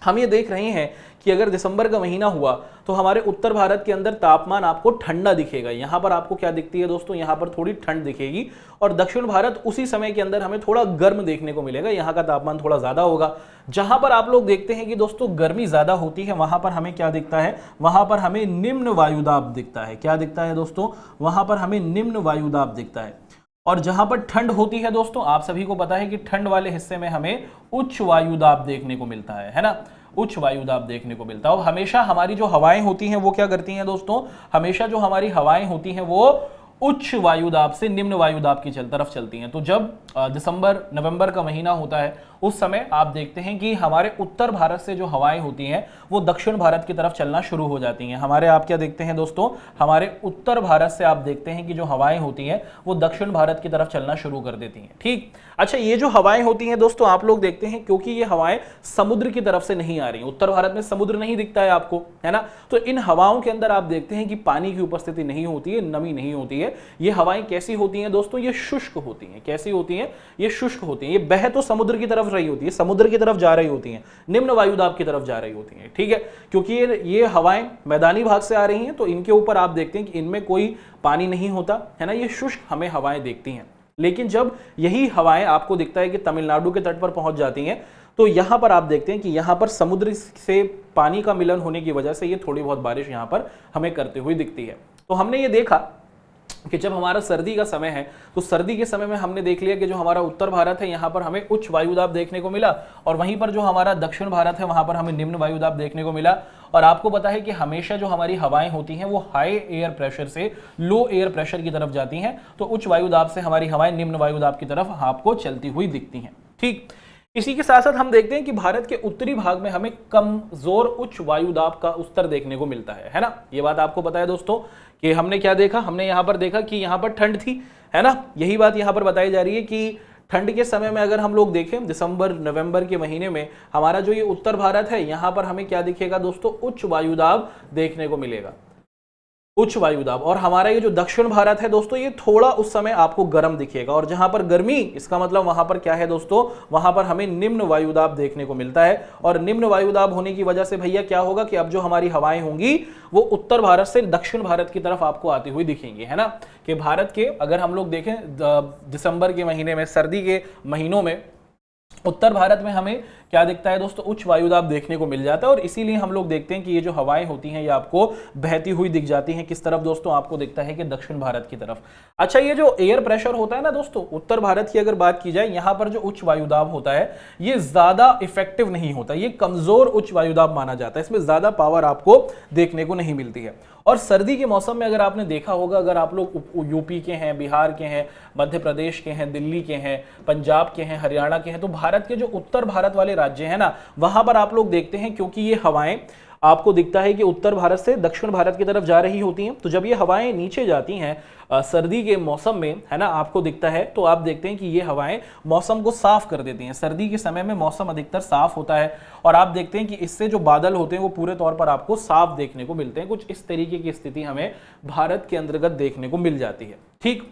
हम ये देख रहे हैं कि अगर दिसंबर का महीना हुआ तो हमारे उत्तर भारत के अंदर तापमान आपको ठंडा दिखेगा। यहां पर आपको क्या दिखती है दोस्तों, यहां पर थोड़ी ठंड दिखेगी, और दक्षिण भारत उसी समय के अंदर हमें थोड़ा गर्म देखने को मिलेगा, यहां का तापमान थोड़ा ज्यादा होगा। जहां पर आप लोग देखते हैं कि दोस्तों गर्मी ज्यादा होती है वहां पर हमें क्या दिखता है, वहां पर हमें निम्न वायुदाब दिखता है। क्या दिखता है दोस्तों, वहां पर हमें निम्न वायुदाब दिखता है। और जहां पर ठंड होती है दोस्तों, आप सभी को पता है कि ठंड वाले हिस्से में हमें उच्च वायुदाब देखने को मिलता है ना, उच्च वायुदाब देखने को मिलता है। और हमेशा हमारी जो हवाएं होती हैं वो क्या करती हैं दोस्तों, हमेशा जो हमारी हवाएं होती हैं वो उच्च वायुदाब से निम्न वायुदाब की तरफ चलती हैं। तो जब दिसंबर नवंबर का महीना होता है उस समय आप देखते हैं कि हमारे उत्तर भारत से जो हवाएं होती हैं वो दक्षिण भारत की तरफ चलना शुरू हो जाती हैं। हमारे आप क्या देखते हैं दोस्तों, हमारे उत्तर भारत से आप देखते हैं कि जो हवाएं होती हैं वो दक्षिण भारत की तरफ चलना शुरू कर देती हैं। ठीक, अच्छा, ये जो हवाएं होती हैं दोस्तों आप लोग देखते हैं क्योंकि ये हवाएं समुद्र की तरफ से नहीं आ रही, उत्तर भारत में समुद्र नहीं दिखता है आपको, है ना, तो इन हवाओं के अंदर आप देखते हैं कि पानी की उपस्थिति नहीं होती है, नमी नहीं होती है। ये हवाएं कैसी होती हैं दोस्तों, ये शुष्क होती हैं। कैसी होती हैं, ये शुष्क होती हैं। ये बह तो समुद्र की तरफ रही होती है, समुद्र की तरफ जा रही होती हैं, निम्न वायुदाब की तरफ जा रही होती हैं। ठीक है, क्योंकि ये हवाएं मैदानी भाग से आ रही हैं तो इनके ऊपर आप देखते हैं कि इनमें कोई पानी नहीं होता है ना, ये शुष्क हमें हवाएं देखती हैं। लेकिन जब यही हवाएं आपको दिखता है कि तमिलनाडु के तट पर पहुंच जाती हैं तो यहां पर आप देखते हैं कि यहां पर समुद्र से पानी का मिलन होने की वजह से ये थोड़ी बहुत बारिश यहां पर हमें करते हुए दिखती है। तो हमने ये देखा कि जब हमारा सर्दी का समय है तो सर्दी के समय में हमने देख लिया कि जो हमारा उत्तर भारत है यहाँ पर हमें उच्च वायुदाब देखने को मिला, और वहीं पर जो हमारा दक्षिण भारत है वहां पर हमें निम्न वायुदाब देखने को मिला। और आपको पता है कि हमेशा जो हमारी हवाएं होती हैं वो हाई एयर प्रेशर से लो एयर प्रेशर की तरफ जाती हैं, तो उच्च वायुदाब से हमारी हवाएं निम्न वायुदाब की तरफ आपको चलती हुई दिखती हैं। ठीक, इसी के साथ साथ हम देखते हैं कि भारत के उत्तरी भाग में हमें कमजोर उच्च वायुदाब का स्तर देखने को मिलता है ना। ये बात आपको पता है दोस्तों कि हमने क्या देखा, हमने यहां पर देखा कि यहां पर ठंड थी, है ना, यही बात यहां पर बताई जा रही है कि ठंड के समय में अगर हम लोग देखें दिसंबर नवंबर के महीने में हमारा जो ये उत्तर भारत है यहां पर हमें क्या दिखेगा दोस्तों, उच्च वायुदाब देखने को मिलेगा, उच्च वायुदाब। और हमारा ये जो दक्षिण भारत है दोस्तों ये थोड़ा उस समय आपको गर्म दिखेगा, और जहां पर गर्मी इसका मतलब वहां पर क्या है दोस्तों, वहां पर हमें निम्न वायुदाब देखने को मिलता है। और निम्न वायुदाब होने की वजह से भैया क्या होगा कि अब जो हमारी हवाएं होंगी वो उत्तर भारत से दक्षिण भारत की तरफ आपको आती हुई दिखेंगी, है ना। कि भारत के अगर हम लोग देखें दिसंबर के महीने में, सर्दी के महीनों में उत्तर भारत में हमें क्या दिखता है दोस्तों, उच्च वायुदाब देखने को मिल जाता है। और इसीलिए हम लोग देखते हैं कि ये जो हवाएं होती हैं ये आपको बहती हुई दिख जाती हैं। किस तरफ दोस्तों, आपको दिखता है कि दक्षिण भारत की तरफ। अच्छा, ये जो एयर प्रेशर होता है ना दोस्तों, उत्तर भारत की अगर बात की जाए, यहां पर जो उच्च वायुदाब होता है ये ज्यादा इफेक्टिव नहीं होता, ये कमजोर उच्च वायुदाब माना जाता है, इसमें ज्यादा पावर आपको देखने को नहीं मिलती है। और सर्दी के मौसम में अगर आपने देखा होगा, अगर आप लोग यूपी के हैं, बिहार के हैं, मध्य प्रदेश के हैं, दिल्ली के हैं, पंजाब के हैं, हरियाणा के हैं, तो भारत के जो उत्तर भारत वाले राज्य हैं ना, वहां पर आप लोग देखते हैं क्योंकि ये हवाएं आपको दिखता है कि उत्तर भारत से दक्षिण भारत की तरफ जा रही होती हैं, तो जब ये हवाएं नीचे जाती हैं सर्दी के मौसम में, है ना, आपको दिखता है, तो आप देखते हैं कि ये हवाएं मौसम को साफ कर देती हैं। सर्दी के समय में मौसम अधिकतर साफ होता है और आप देखते हैं कि इससे जो बादल होते हैं वो पूरे तौर पर आपको साफ देखने को मिलते हैं। कुछ इस तरीके की स्थिति हमें भारत के अंतर्गत देखने को मिल जाती है। ठीक,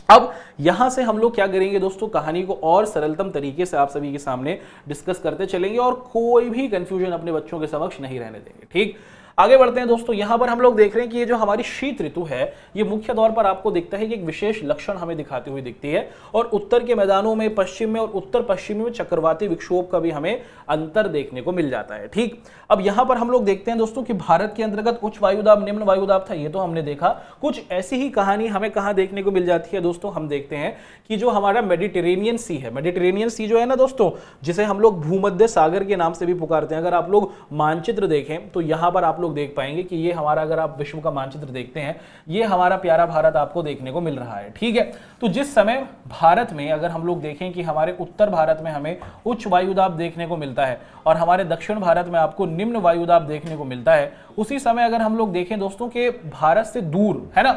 अब यहां से हम लोग क्या करेंगे दोस्तों, कहानी को और सरलतम तरीके से आप सभी के सामने डिस्कस करते चलेंगे और कोई भी कंफ्यूजन अपने बच्चों के समक्ष नहीं रहने देंगे। ठीक, आगे बढ़ते हैं दोस्तों। यहां पर हम लोग देख रहे हैं कि ये जो हमारी शीत ऋतु है ये मुख्य तौर पर आपको दिखता है कि एक विशेष लक्षण हमें दिखाती हुई दिखती है, और उत्तर के मैदानों में, पश्चिम में और उत्तर पश्चिमी में चक्रवाती विक्षोभ का भी हमें अंतर देखने को मिल जाता है। ठीक, अब यहां पर हम लोग देखते हैं दोस्तों कि भारत के अंतर्गत उच्च वायुदाब निम्न वायुदाब था, ये तो हमने देखा। कुछ ऐसी ही कहानी हमें कहां देखने को मिल जाती है दोस्तों, हम देखते हैं कि जो हमारा मेडिटेरेनियन सी है, मेडिटेरेनियन सी जो है ना दोस्तों, जिसे हम लोग भूमध्य सागर के नाम से भी पुकारते हैं, अगर आप लोग मानचित्र देखें तो यहां पर आप लोग देख पाएंगे कि ये हमारा, अगर आप विश्व का मानचित्र देखते हैं, ये हमारा प्यारा भारत आपको देखने को मिल रहा है। ठीक है, तो जिस समय भारत में अगर हम लोग देखें कि हमारे उत्तर भारत में हमें उच्च वायुदाब देखने को मिलता है और हमारे दक्षिण भारत में आपको निम्न वायुदाब देखने को मिलता है, उसी समय अगर हम लोग देखें दोस्तों कि भारत से दूर, है ना,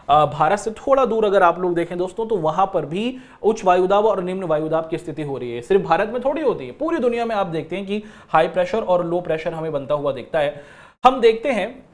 भारत से थोड़ा दूर अगर आप लोग देखें दोस्तों, तो वहां पर भी उच्च वायुदाब और निम्न वायुदाब की स्थिति हो रही है। सिर्फ भारत में थोड़ी होती है, पूरी दुनिया में आप देखते हैं कि हाई प्रेशर और लो प्रेशर हमें बनता हुआ दिखता है। हम देखते हैं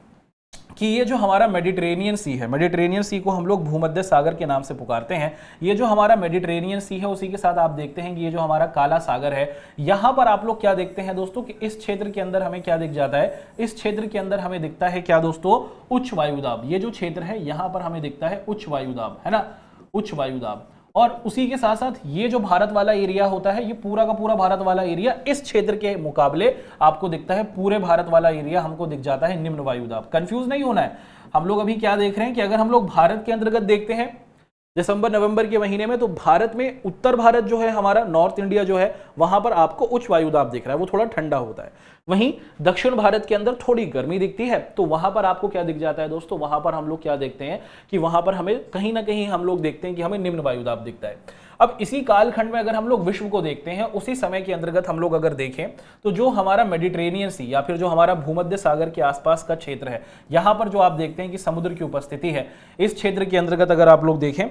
कि ये जो हमारा मेडिटेरेनियन सी है, मेडिटेरेनियन सी को हम लोग भूमध्य सागर के नाम से पुकारते हैं। ये जो हमारा मेडिटेरेनियन सी है, उसी के साथ आप देखते हैं कि ये जो हमारा काला सागर है, यहां पर आप लोग क्या देखते हैं दोस्तों कि इस क्षेत्र के अंदर हमें क्या दिख जाता है, इस क्षेत्र के अंदर हमें दिखता है क्या दोस्तों, उच्च वायुदाब। ये जो क्षेत्र है यहां पर हमें दिखता है उच्च वायुदाब, है ना, उच्च वायुदाब। और उसी के साथ साथ ये जो भारत वाला एरिया होता है, ये पूरा का पूरा भारत वाला एरिया इस क्षेत्र के मुकाबले आपको दिखता है, पूरे भारत वाला एरिया हमको दिख जाता है निम्न वायुदाब। कंफ्यूज नहीं होना है। हम लोग अभी क्या देख रहे हैं कि अगर हम लोग भारत के अंतर्गत देखते हैं दिसंबर नवंबर के महीने में, तो भारत में उत्तर भारत जो है हमारा, नॉर्थ इंडिया जो है, वहां पर आपको उच्च वायुदाब दिख रहा है, वो थोड़ा ठंडा होता है। वहीं दक्षिण भारत के अंदर थोड़ी गर्मी दिखती है, तो वहां पर आपको क्या दिख जाता है दोस्तों, वहां पर हम लोग क्या देखते हैं कि वहां पर हमें कहीं ना कहीं हम लोग देखते हैं कि हमें निम्न वायुदाब दिखता है। अब इसी कालखंड में अगर हम लोग विश्व को देखते हैं, उसी समय के अंतर्गत हम लोग अगर देखें तो जो हमारा मेडिटेरेनियन सी या फिर जो हमारा भूमध्य सागर के आसपास का क्षेत्र है, यहां पर जो आप देखते हैं कि समुद्र की उपस्थिति है, इस क्षेत्र के अंतर्गत अगर आप लोग देखें,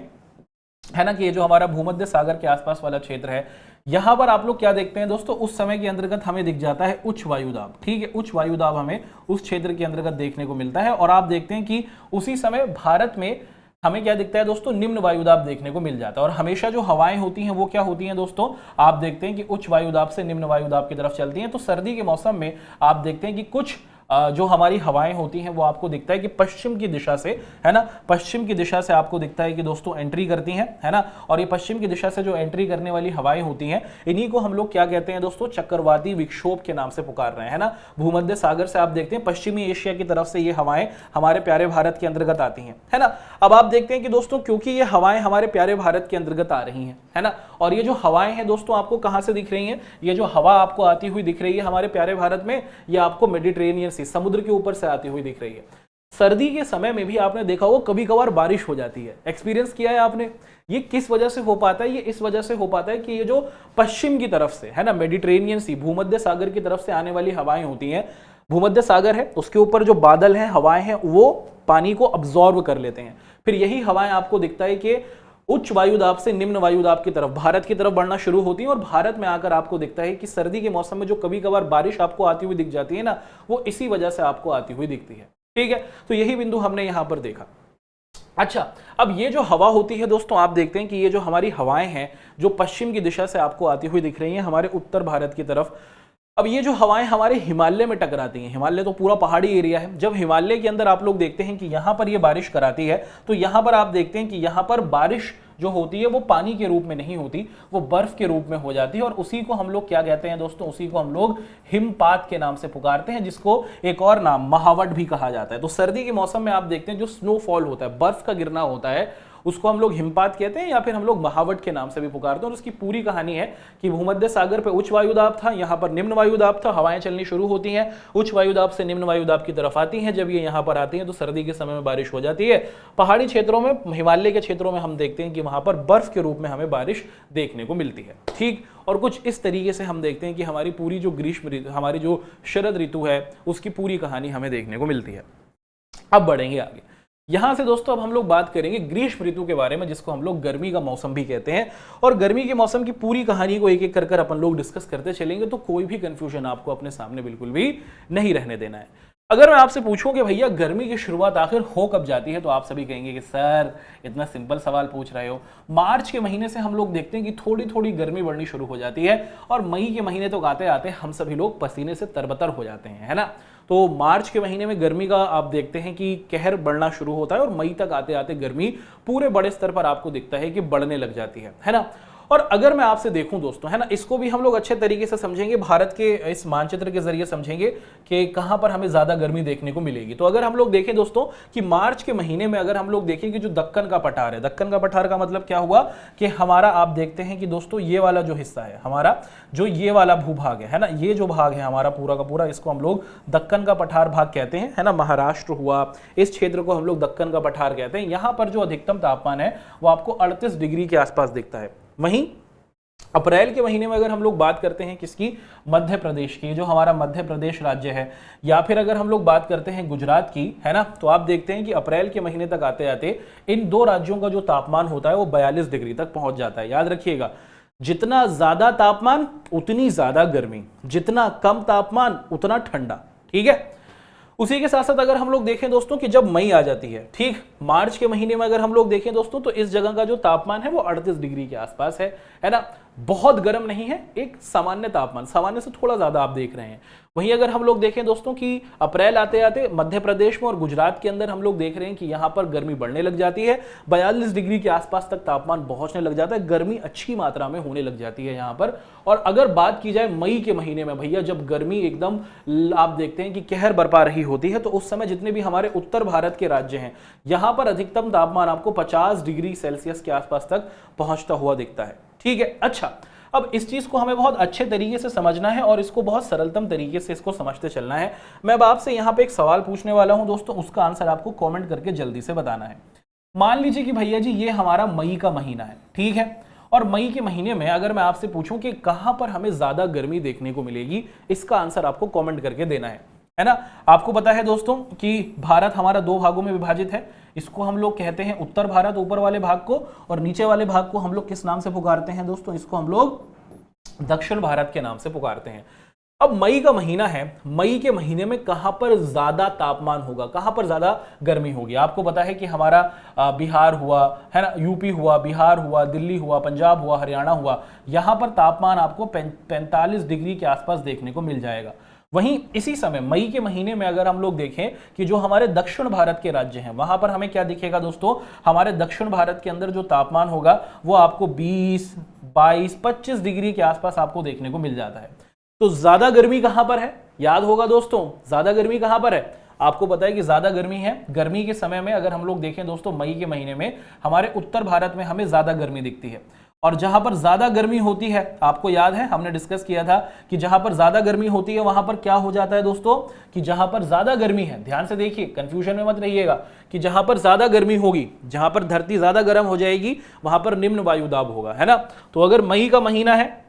है ना, कि ये जो हमारा भूमध्य सागर के आसपास वाला क्षेत्र है, यहां पर आप लोग क्या देखते हैं दोस्तों, उस समय के अंतर्गत हमें दिख जाता है उच्च वायुदाब। ठीक है, उच्च वायुदाब हमें उस क्षेत्र के अंतर्गत देखने को मिलता है। और आप देखते हैं कि उसी समय भारत में हमें क्या दिखता है दोस्तों, निम्न वायुदाब देखने को मिल जाता है। और हमेशा जो हवाएं होती हैं वो क्या होती हैं दोस्तों, आप देखते हैं कि उच्च वायुदाब से निम्न वायुदाब की तरफ चलती हैं। तो सर्दी के मौसम में आप देखते हैं कि कुछ जो हमारी हवाएं होती हैं वो आपको दिखता है कि पश्चिम की दिशा से, है ना, पश्चिम की दिशा से आपको दिखता है कि दोस्तों एंट्री करती हैं, है ना। और ये पश्चिम की दिशा से जो एंट्री करने वाली हवाएं होती हैं, इन्हीं को हम लोग क्या कहते हैं दोस्तों, चक्रवाती विक्षोभ के नाम से पुकार रहे हैं, है ना। भूमध्य सागर से आप देखते हैं पश्चिमी एशिया की तरफ से ये हवाएं हमारे प्यारे भारत के अंतर्गत आती हैं, है ना। अब आप देखते हैं कि दोस्तों क्योंकि ये हवाएं हमारे प्यारे भारत के अंतर्गत आ रही हैं, है ना, और ये जो हवाएं हैं दोस्तों आपको कहां से दिख रही हैं, ये जो हवा आपको आती हुई दिख रही है हमारे प्यारे भारत में, ये आपको मेडिटेरेनियन सी, समुद्र के ऊपर से आती हुई दिख रही है। सर्दी के समय में भी आपने देखा होगा कभी कभार बारिश हो जाती है, एक्सपीरियंस किया है आपने। ये किस वजह से हो पाता है, ये इस वजह से हो पाता है कि ये जो पश्चिम की तरफ से, है ना, मेडिटेरेनियन सी, भूमध्य सागर की तरफ से आने वाली हवाएं होती हैं, भूमध्य सागर है उसके ऊपर जो बादल हैं, हवाएं हैं, वो पानी को अब्जॉर्ब कर लेते हैं। फिर यही हवाएं आपको दिखता है कि उच्च वायुदाब से निम्न वायुदाब की तरफ, भारत की तरफ बढ़ना शुरू होती है। और भारत में आकर आपको दिखता है कि सर्दी के मौसम में जो कभी कभार बारिश आपको आती हुई दिख जाती है ना, वो इसी वजह से आपको आती हुई दिखती है। ठीक है, तो यही बिंदु हमने यहां पर देखा। अच्छा, अब ये जो हवा होती है दोस्तों, आप देखते हैं कि ये जो हमारी हवाएं हैं जो पश्चिम की दिशा से आपको आती हुई दिख रही हैं हमारे उत्तर भारत की तरफ, अब ये जो हवाएं हमारे हिमालय में टकराती हैं, हिमालय तो पूरा पहाड़ी एरिया है, जब हिमालय के अंदर आप लोग देखते हैं कि यहां पर ये बारिश कराती है, तो यहां पर आप देखते हैं कि यहां पर बारिश जो होती है वो पानी के रूप में नहीं होती, वो बर्फ के रूप में हो जाती है और उसी को हम लोग क्या कहते हैं दोस्तों, उसी को हम लोग हिमपात के नाम से पुकारते हैं, जिसको एक और नाम महावट भी कहा जाता है। तो सर्दी के मौसम में आप देखते हैं जो स्नोफॉल होता है, बर्फ का गिरना होता है, उसको हम लोग हिमपात कहते हैं या फिर हम लोग महावट के नाम से भी पुकारते हैं। और उसकी पूरी कहानी है कि भूमध्य सागर पे उच्च वायुदाब था, यहाँ पर निम्न वायुदाब था, हवाएं चलनी शुरू होती हैं, उच्च वायुदाब से निम्न वायुदाब की तरफ आती हैं। जब ये यहाँ पर आती हैं तो सर्दी के समय में बारिश हो जाती है। पहाड़ी क्षेत्रों में, हिमालय के क्षेत्रों में हम देखते हैं कि वहां पर बर्फ के रूप में हमें बारिश देखने को मिलती है। ठीक, और कुछ इस तरीके से हम देखते हैं कि हमारी पूरी जो ग्रीष्म ऋतु, हमारी जो शरद ऋतु है, उसकी पूरी कहानी हमें देखने को मिलती है। अब बढ़ेंगे आगे। यहां से दोस्तों अब हम लोग बात करेंगे ग्रीष्म ऋतु के बारे में, जिसको हम लोग गर्मी का मौसम भी कहते हैं। और गर्मी के मौसम की पूरी कहानी को एक एक कर अपन लोग डिस्कस करते चलेंगे, तो कोई भी कंफ्यूजन आपको अपने सामने बिल्कुल भी नहीं रहने देना है। अगर मैं आपसे पूछूं कि भैया गर्मी की शुरुआत आखिर हो कब जाती है, तो आप सभी कहेंगे कि सर इतना सिंपल सवाल पूछ रहे हो। मार्च के महीने से हम लोग देखते हैं कि थोड़ी थोड़ी गर्मी बढ़नी शुरू हो जाती है और मई के महीने तक आते आते हम सभी लोग पसीने से तरबतर हो जाते हैं, है ना। तो मार्च के महीने में गर्मी का आप देखते हैं कि कहर बढ़ना शुरू होता है और मई तक आते आते गर्मी पूरे बड़े स्तर पर आपको दिखता है कि बढ़ने लग जाती है ना। और अगर मैं आपसे देखूं दोस्तों, है ना, इसको भी हम लोग अच्छे तरीके से समझेंगे, भारत के इस मानचित्र के जरिए समझेंगे कि कहां पर हमें ज्यादा गर्मी देखने को मिलेगी। तो अगर हम लोग देखें दोस्तों कि मार्च के महीने में अगर हम लोग देखें कि जो दक्कन का पठार है, दक्कन का पठार का मतलब क्या हुआ कि हमारा आप देखते हैं कि दोस्तों ये वाला जो हिस्सा है हमारा, जो ये वाला भूभाग है ना, ये जो भाग है हमारा पूरा का पूरा, इसको हम लोग दक्कन का पठार भाग कहते हैं, है ना। महाराष्ट्र हुआ, इस क्षेत्र को हम लोग दक्कन का पठार कहते हैं। यहां पर जो अधिकतम तापमान है वो आपको 38 डिग्री के आसपास दिखता है। वहीं अप्रैल के महीने में अगर हम लोग बात करते हैं किसकी, मध्य प्रदेश की, जो हमारा मध्य प्रदेश राज्य है, या फिर अगर हम लोग बात करते हैं गुजरात की, है ना, तो आप देखते हैं कि अप्रैल के महीने तक आते आते इन दो राज्यों का जो तापमान होता है वो 42 डिग्री तक पहुंच जाता है। याद रखिएगा, जितना ज्यादा तापमान उतनी ज्यादा गर्मी, जितना कम तापमान उतना ठंडा, ठीक है। उसी के साथ साथ अगर हम लोग देखें दोस्तों कि जब मई आ जाती है, ठीक, मार्च के महीने में अगर हम लोग देखें दोस्तों तो इस जगह का जो तापमान है वो 38 डिग्री के आसपास है ना। बहुत गर्म नहीं है, एक सामान्य तापमान, सामान्य से थोड़ा ज्यादा आप देख रहे हैं। वहीं अगर हम लोग देखें दोस्तों कि अप्रैल आते आते मध्य प्रदेश में और गुजरात के अंदर हम लोग देख रहे हैं कि यहां पर गर्मी बढ़ने लग जाती है, 42 डिग्री के आसपास तक तापमान पहुंचने लग जाता है, गर्मी अच्छी मात्रा में होने लग जाती है यहां पर। और अगर बात की जाए मई के महीने में, भैया जब गर्मी एकदम आप देखते हैं कि कहर बरपा रही होती है, तो उस समय जितने भी हमारे उत्तर भारत के राज्य हैं यहां पर अधिकतम तापमान आपको 50 डिग्री सेल्सियस के आसपास तक पहुंचता हुआ दिखता है, ठीक है। अच्छा, अब इस चीज को हमें बहुत अच्छे तरीके से समझना है और इसको बहुत सरलतम तरीके से इसको समझते चलना है। मैं अब आपसे यहां पे एक सवाल पूछने वाला हूं दोस्तों, उसका आंसर आपको कमेंट करके जल्दी से बताना है। मान लीजिए कि भैया जी ये हमारा मई का महीना है, ठीक है, और मई के महीने में अगर मैं आपसे पूछूं कि कहां पर हमें ज्यादा गर्मी देखने को मिलेगी, इसका आंसर आपको कमेंट करके देना है ना। आपको पता है दोस्तों कि भारत हमारा दो भागों में विभाजित है, इसको हम लोग कहते हैं उत्तर भारत, ऊपर वाले भाग को, और नीचे वाले भाग को हम लोग किस नाम से पुकारते हैं दोस्तों, इसको हम लोग दक्षिण भारत के नाम से पुकारते हैं। अब मई का महीना है, मई के महीने में कहां पर ज्यादा तापमान होगा, कहां पर ज्यादा गर्मी होगी। आपको पता है कि हमारा बिहार हुआ, है ना, यूपी हुआ, बिहार हुआ, दिल्ली हुआ, पंजाब हुआ, हरियाणा हुआ, यहां पर तापमान आपको 45 डिग्री के आसपास देखने को मिल जाएगा। वहीं इसी समय मई के महीने में अगर हम लोग देखें कि जो हमारे दक्षिण भारत के राज्य हैं वहां पर हमें क्या दिखेगा दोस्तों, हमारे दक्षिण भारत के अंदर जो तापमान होगा वो आपको 20, 22, 25 डिग्री के आसपास आपको देखने को मिल जाता है। तो ज्यादा गर्मी कहां पर है, याद होगा दोस्तों, ज्यादा गर्मी कहां पर है, आपको पता है कि ज्यादा गर्मी है, गर्मी के समय में अगर हम लोग देखें दोस्तों मई के महीने में हमारे उत्तर भारत में हमें ज्यादा गर्मी दिखती है। और जहां पर ज्यादा गर्मी होती है, आपको याद है हमने डिस्कस किया था कि जहां पर ज्यादा गर्मी होती है वहां पर क्या हो जाता है दोस्तों, कि जहां पर ज्यादा गर्मी है, ध्यान से देखिए, कंफ्यूजन में मत रहिएगा, कि जहां पर ज्यादा गर्मी होगी, जहां पर धरती ज्यादा गर्म हो जाएगी वहां पर निम्न वायुदाब होगा, है ना। तो अगर मई का महीना है,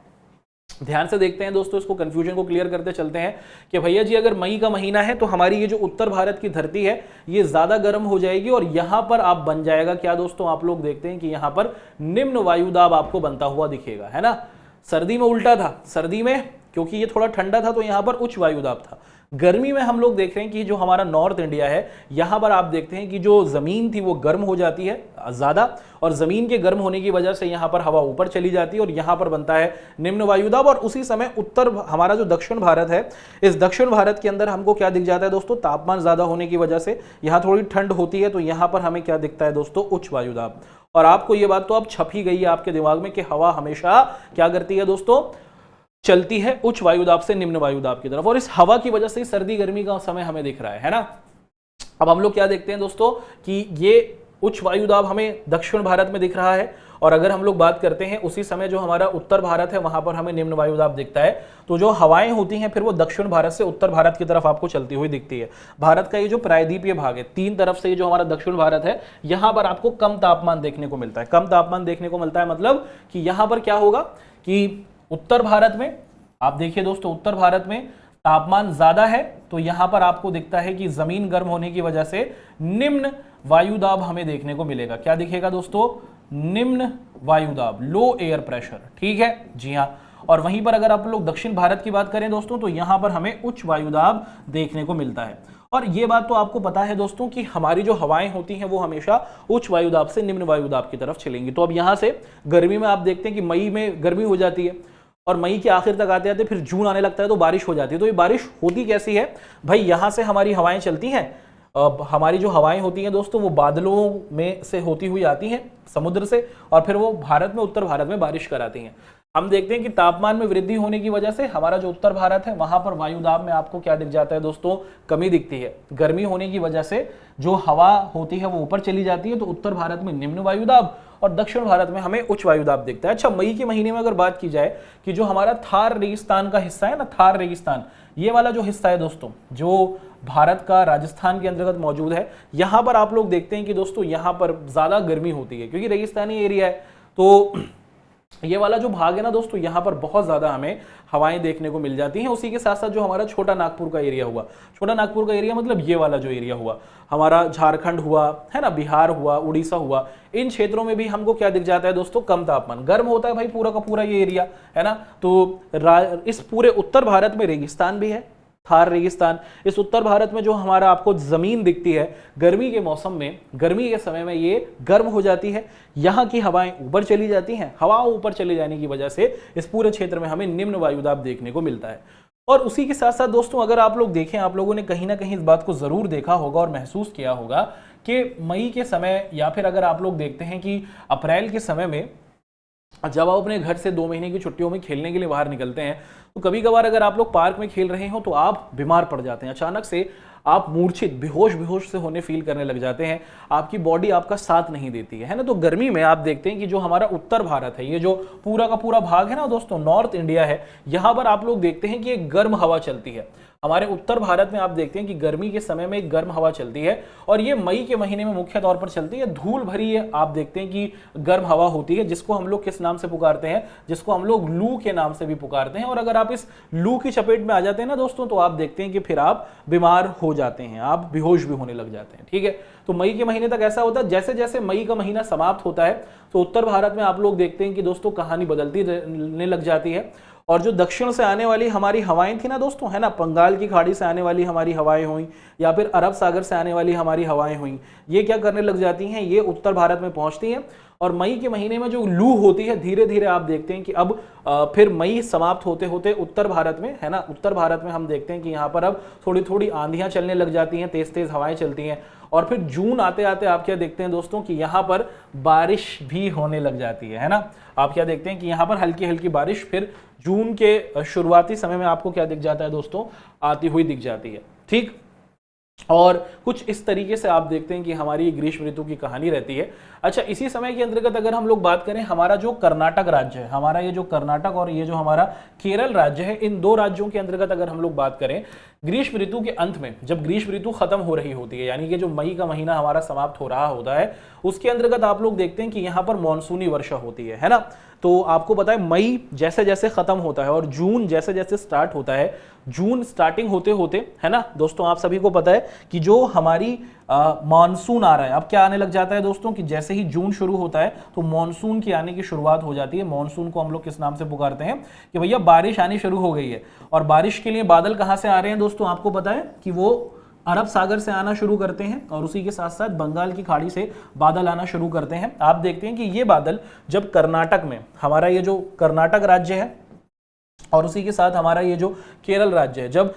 ध्यान से देखते हैं दोस्तों, इसको कंफ्यूजन को क्लियर करते चलते हैं कि भैया जी अगर मई का महीना है तो हमारी ये जो उत्तर भारत की धरती है ये ज्यादा गर्म हो जाएगी और यहां पर आप बन जाएगा क्या दोस्तों, आप लोग देखते हैं कि यहां पर निम्न वायुदाब आपको बनता हुआ दिखेगा, है ना। सर्दी में उल्टा था, सर्दी में क्योंकि ये थोड़ा ठंडा था तो यहाँ पर उच्च वायुदाब था। गर्मी में हम लोग देख रहे हैं कि जो हमारा नॉर्थ इंडिया है यहां पर आप देखते हैं कि जो जमीन थी वो गर्म हो जाती है ज्यादा, और जमीन के गर्म होने की वजह से यहां पर हवा ऊपर चली जाती है और यहां पर बनता है निम्न वायुदाब। और उसी समय उत्तर हमारा जो दक्षिण भारत है, इस दक्षिण भारत के अंदर हमको क्या दिख जाता है दोस्तों, तापमान ज्यादा होने की वजह से यहां थोड़ी ठंड होती है, तो यहां पर हमें क्या दिखता है दोस्तों, उच्च वायुदाब। और आपको ये बात तो अब छप ही गई है आपके दिमाग में कि हवा हमेशा क्या करती है दोस्तों, चलती है उच्च वायुदाब से निम्न वायुदाब की तरफ, और इस हवा की वजह से सर्दी गर्मी का समय हमें दिख रहा है ना। अब हम लोग क्या देखते हैं दोस्तों कि ये उच्च वायुदाब हमें दक्षिण भारत में दिख रहा है, और अगर हम लोग बात करते हैं उसी समय जो हमारा उत्तर भारत है वहां पर हमें निम्न वायुदाब दिखता है। तो जो हवाएं होती हैं फिर वो दक्षिण भारत से उत्तर भारत की तरफ आपको चलती हुई दिखती है। भारत का ये जो प्रायद्वीपीय भाग है, तीन तरफ से ये जो हमारा दक्षिण भारत है, यहां पर आपको कम तापमान देखने को मिलता है। कम तापमान देखने को मिलता है मतलब कि यहां पर क्या होगा कि उत्तर भारत में आप देखिए दोस्तों, उत्तर भारत में तापमान ज्यादा है, तो यहां पर आपको दिखता है कि जमीन गर्म होने की वजह से निम्न वायुदाब हमें देखने को मिलेगा। क्या दिखेगा दोस्तों, निम्न वायुदाब, लो एयर प्रेशर, ठीक है जी हाँ। और वहीं पर अगर आप लोग दक्षिण भारत की बात करें दोस्तों, तो यहां पर हमें उच्च वायुदाब देखने को मिलता है। और ये बात तो आपको पता है दोस्तों कि हमारी जो हवाएं होती हैं वो हमेशा उच्च वायुदाब से निम्न वायुदाब की तरफ चलेंगी। तो अब यहां से गर्मी में आप देखते हैं कि मई में गर्मी हो जाती है, और मई के आखिर तक आते आते फिर जून आने लगता है तो बारिश हो जाती है। तो ये बारिश होती कैसी है भाई, यहां से हमारी हवाएं चलती हैं। हमारी जो हवाएं होती हैं दोस्तों वो बादलों में से होती हुई आती हैं समुद्र से, और फिर वो भारत में, उत्तर भारत में बारिश कराती हैं। हम देखते हैं कि तापमान में वृद्धि होने की वजह से हमारा जो उत्तर भारत है वहां पर वायुदाब में आपको क्या दिख जाता है दोस्तों, कमी दिखती है। गर्मी होने की वजह से जो हवा होती है वो ऊपर चली जाती है, तो उत्तर भारत में निम्न वायुदाब और दक्षिण भारत में हमें उच्च वायुदाब दिखता है। अच्छा, मई के महीने में अगर बात की जाए कि जो हमारा थार रेगिस्तान का हिस्सा है ना, थार रेगिस्तान, ये वाला जो हिस्सा है दोस्तों, जो भारत का राजस्थान के अंतर्गत मौजूद है, यहां पर आप लोग देखते हैं कि दोस्तों यहां पर ज्यादा गर्मी होती है क्योंकि रेगिस्तानी एरिया है। तो ये वाला जो भाग है ना दोस्तों, यहाँ पर बहुत ज्यादा हमें हवाएं देखने को मिल जाती हैं। उसी के साथ साथ जो हमारा छोटा नागपुर का एरिया हुआ, छोटा नागपुर का एरिया मतलब ये वाला जो एरिया हुआ, हमारा झारखंड हुआ है ना, बिहार हुआ, उड़ीसा हुआ, इन क्षेत्रों में भी हमको क्या दिख जाता है दोस्तों, कम तापमान। गर्म होता है भाई पूरा का पूरा ये एरिया है ना। तो इस पूरे उत्तर भारत में रेगिस्तान भी है, थार रेगिस्तान। इस उत्तर भारत में जो हमारा आपको जमीन दिखती है, गर्मी के मौसम में, गर्मी के समय में ये गर्म हो जाती है, यहाँ की हवाएं ऊपर चली जाती हैं। हवा ऊपर चले जाने की वजह से इस पूरे क्षेत्र में हमें निम्न वायुदाब देखने को मिलता है। और उसी के साथ साथ दोस्तों अगर आप लोग देखें, आप लोगों ने कहीं ना कहीं इस बात को जरूर देखा होगा और महसूस किया होगा कि मई के समय, या फिर अगर आप लोग देखते हैं कि अप्रैल के समय में जब आप अपने घर से 2 महीने की छुट्टियों में खेलने के लिए बाहर निकलते हैं, तो कभी कभार अगर आप लोग पार्क में खेल रहे हो तो आप बीमार पड़ जाते हैं। अचानक से आप मूर्छित, बेहोश से होने फील करने लग जाते हैं, आपकी बॉडी आपका साथ नहीं देती है ना। तो गर्मी में आप देखते हैं कि जो हमारा उत्तर भारत है, ये जो पूरा का पूरा भाग है ना दोस्तों, नॉर्थ इंडिया है, यहां पर आप लोग देखते हैं कि एक गर्म हवा चलती है। हमारे उत्तर भारत में आप देखते हैं कि गर्मी के समय में एक गर्म हवा चलती है, और ये मई के महीने में मुख्य तौर पर चलती है। धूल भरी है, आप देखते हैं कि गर्म हवा होती है, जिसको हम लोग किस नाम से पुकारते हैं, जिसको हम लोग लू के नाम से भी पुकारते हैं। और अगर आप इस लू की चपेट में आ जाते हैं ना दोस्तों, तो आप देखते हैं कि फिर आप बीमार हो जाते हैं, आप बेहोश भी होने लग जाते हैं, ठीक है। तो मई के महीने तक ऐसा होता है। जैसे जैसे मई का महीना समाप्त होता है तो उत्तर भारत में आप लोग देखते हैं कि दोस्तों कहानी बदलती रहने लग जाती है, और जो दक्षिण से आने वाली हमारी हवाएं थी ना दोस्तों, है ना, बंगाल की खाड़ी से आने वाली हमारी हवाएं हुई, या फिर अरब सागर से आने वाली हमारी हवाएं हुई, ये क्या करने लग जाती हैं, ये उत्तर भारत में पहुंचती हैं। और मई के महीने में जो लू होती है, धीरे धीरे आप देखते हैं कि अब फिर मई समाप्त होते होते उत्तर भारत में, है ना, उत्तर भारत में हम देखते हैं कि यहाँ पर अब थोड़ी थोड़ी आंधियां चलने लग जाती हैं, तेज तेज हवाएं चलती हैं। और फिर जून आते आते आप क्या देखते हैं दोस्तों कि यहाँ पर बारिश भी होने लग जाती है ना। आप क्या देखते हैं कि यहाँ पर हल्की हल्की बारिश फिर जून के शुरुआती समय में आपको क्या दिख जाता है दोस्तों, आती हुई दिख जाती है, ठीक। और कुछ इस तरीके से आप देखते हैं कि हमारी ग्रीष्म ऋतु की कहानी रहती है। अच्छा, इसी समय के अंतर्गत अगर हम लोग बात करें, हमारा जो कर्नाटक राज्य है, हमारा ये जो कर्नाटक और ये जो हमारा केरल राज्य है, इन दो राज्यों के अंतर्गत अगर हम लोग बात करें, ग्रीष्म ऋतु के अंत में, जब ग्रीष्म ऋतु खत्म हो रही होती है, यानी कि जो मई का महीना हमारा समाप्त हो रहा होता है, उसके अंतर्गत आप लोग देखते हैं कि यहाँ पर मानसूनी वर्षा होती है ना। तो आपको पता है मई जैसे जैसे खत्म होता है और जून जैसे जैसे स्टार्ट होता है, जून स्टार्टिंग होते होते, है ना दोस्तों, आप सभी को पता है कि जो हमारी मानसून आ रहा है। अब क्या आने लग जाता है दोस्तों कि जैसे ही जून शुरू होता है तो मानसून की आने की शुरुआत हो जाती है। मानसून को हम लोग किस नाम से पुकारते हैं कि भैया बारिश आनी शुरू हो गई है। और बारिश के लिए बादल कहां से आ रहे हैं दोस्तों, आपको पता है कि वो अरब सागर से आना शुरू करते हैं और उसी के साथ साथ बंगाल की खाड़ी से बादल आना शुरू करते हैं। आप देखते हैं कि ये बादल जब कर्नाटक में, हमारा ये जो कर्नाटक राज्य है और उसी के साथ हमारा ये जो केरल राज्य है, जब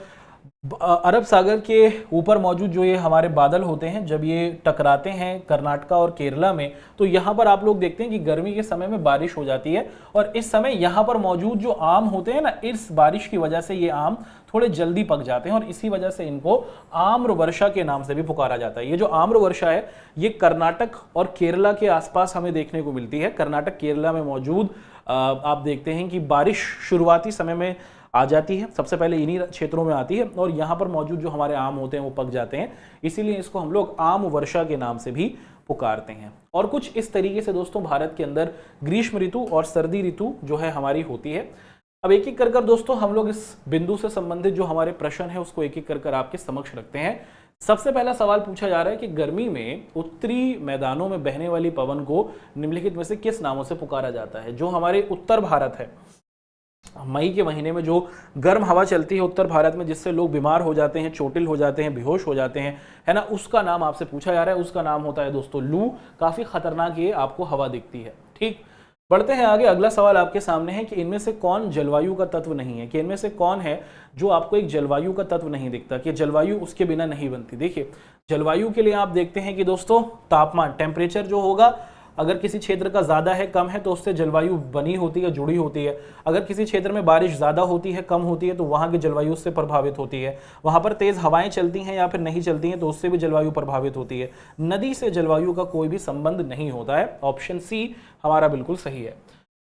अरब सागर के ऊपर मौजूद जो ये हमारे बादल होते हैं, जब ये टकराते हैं कर्नाटका और केरला में, तो यहाँ पर आप लोग देखते हैं कि गर्मी के समय में बारिश हो जाती है। और इस समय यहाँ पर मौजूद जो आम होते हैं ना, इस बारिश की वजह से ये आम थोड़े जल्दी पक जाते हैं और इसी वजह से इनको आम्र वर्षा के नाम से भी पुकारा जाता है। ये जो आम्र वर्षा है ये कर्नाटक और केरला के आसपास हमें देखने को मिलती है। कर्नाटक केरला में मौजूद आप देखते हैं कि बारिश शुरुआती समय में आ जाती है, सबसे पहले इन्हीं क्षेत्रों में आती है और यहाँ पर मौजूद जो हमारे आम होते हैं वो पक जाते हैं, इसीलिए इसको हम लोग आम वर्षा के नाम से भी पुकारते हैं। और कुछ इस तरीके से दोस्तों भारत के अंदर ग्रीष्म ऋतु और सर्दी ऋतु जो है हमारी होती है। अब एक एक कर दोस्तों हम लोग इस बिंदु से संबंधित जो हमारे प्रश्न है उसको एक एक कर आपके समक्ष रखते हैं। सबसे पहला सवाल पूछा जा रहा है कि गर्मी में उत्तरी मैदानों में बहने वाली पवन को निम्नलिखित में से किस नामों से पुकारा जाता है। जो हमारे उत्तर भारत है, मई के महीने में जो गर्म हवा चलती है उत्तर भारत में, जिससे लोग बीमार हो जाते हैं, चोटिल हो जाते हैं, बेहोश हो जाते हैं, है ना, उसका नाम आपसे पूछा जा रहा है। उसका नाम होता है दोस्तों लू। काफी खतरनाक ये आपको हवा दिखती है। ठीक, बढ़ते हैं आगे। अगला सवाल आपके सामने है कि इनमें से कौन जलवायु का तत्व नहीं है, कि इनमें से कौन है जो आपको एक जलवायु का तत्व नहीं दिखता, कि जलवायु उसके बिना नहीं बनती। देखिए, जलवायु के लिए आप देखते हैं कि दोस्तों तापमान, टेम्परेचर जो होगा, अगर किसी क्षेत्र का ज्यादा है कम है तो उससे जलवायु बनी होती है, जुड़ी होती है। अगर किसी क्षेत्र में बारिश ज्यादा होती है कम होती है तो वहां की जलवायु उससे प्रभावित होती है। वहां पर तेज हवाएं चलती हैं या फिर नहीं चलती हैं तो उससे भी जलवायु प्रभावित होती है। नदी से जलवायु का कोई भी संबंध नहीं होता है। ऑप्शन सी हमारा बिल्कुल सही है।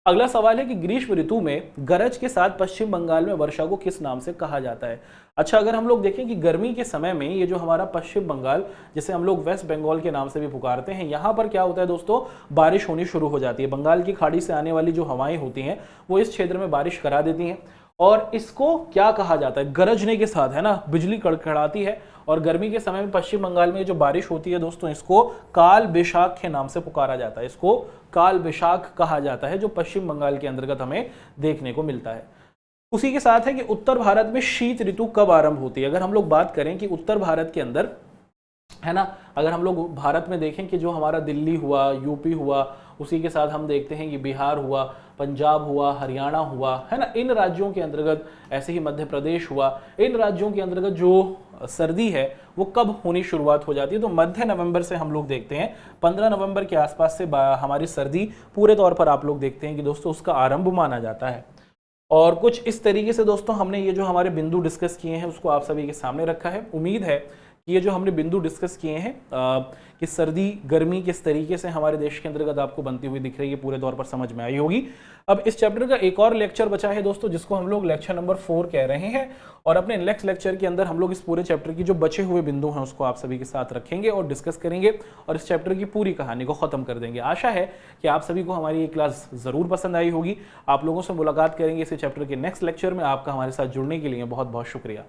अगला सवाल है कि ग्रीष्म ऋतु में गरज के साथ पश्चिम बंगाल में वर्षा को किस नाम से कहा जाता है। अच्छा, अगर हम लोग देखें कि गर्मी के समय में ये जो हमारा पश्चिम बंगाल, जिसे हम लोग वेस्ट बंगाल के नाम से भी पुकारते हैं, यहाँ पर क्या होता है दोस्तों, बारिश होनी शुरू हो जाती है। बंगाल की खाड़ी से आने वाली जो हवाएं होती हैं वो इस क्षेत्र में बारिश करा देती हैं और इसको क्या कहा जाता है, गरजने के साथ, है ना, बिजली कड़कड़ाती है। और गर्मी के समय में पश्चिम बंगाल में जो बारिश होती है दोस्तों, इसको काल बैशाख के नाम से पुकारा जाता है। इसको काल बैशाख कहा जाता है, जो पश्चिम बंगाल के अंतर्गत हमें देखने को मिलता है। उसी के साथ है कि उत्तर भारत में शीत ऋतु कब आरंभ होती है। अगर हम लोग बात करें कि उत्तर भारत के अंदर, है ना, अगर हम लोग भारत में देखें कि जो हमारा दिल्ली हुआ, यूपी हुआ, उसी के साथ हम देखते हैं कि बिहार हुआ, पंजाब हुआ, हरियाणा हुआ, है ना, इन राज्यों के अंतर्गत, ऐसे ही मध्य प्रदेश हुआ, इन राज्यों के अंतर्गत जो सर्दी है वो कब होनी शुरुआत हो जाती है, तो मध्य नवंबर से हम लोग देखते हैं। 15 नवंबर के आसपास से हमारी सर्दी पूरे तौर पर आप लोग देखते हैं कि दोस्तों उसका आरंभ माना जाता है। और कुछ इस तरीके से दोस्तों हमने ये जो हमारे बिंदु डिस्कस किए हैं उसको आप सभी के सामने रखा है। उम्मीद है कि ये जो हमने बिंदु डिस्कस किए हैं कि सर्दी गर्मी किस तरीके से हमारे देश के अंतर्गत आपको बनती हुई दिख रही है, पूरे तौर पर समझ में आई होगी। अब इस चैप्टर का एक और लेक्चर बचा है दोस्तों, जिसको हम लोग लेक्चर नंबर 4 कह रहे हैं। और अपने नेक्स्ट लेक्चर के अंदर हम लोग इस पूरे चैप्टर की जो बचे हुए बिंदु हैं उसको आप सभी के साथ रखेंगे और डिस्कस करेंगे और इस चैप्टर की पूरी कहानी को खत्म कर देंगे। आशा है कि आप सभी को हमारी ये क्लास जरूर पसंद आई होगी। आप लोगों से मुलाकात करेंगे इस चैप्टर के नेक्स्ट लेक्चर में। आपका हमारे साथ जुड़ने के लिए बहुत बहुत शुक्रिया।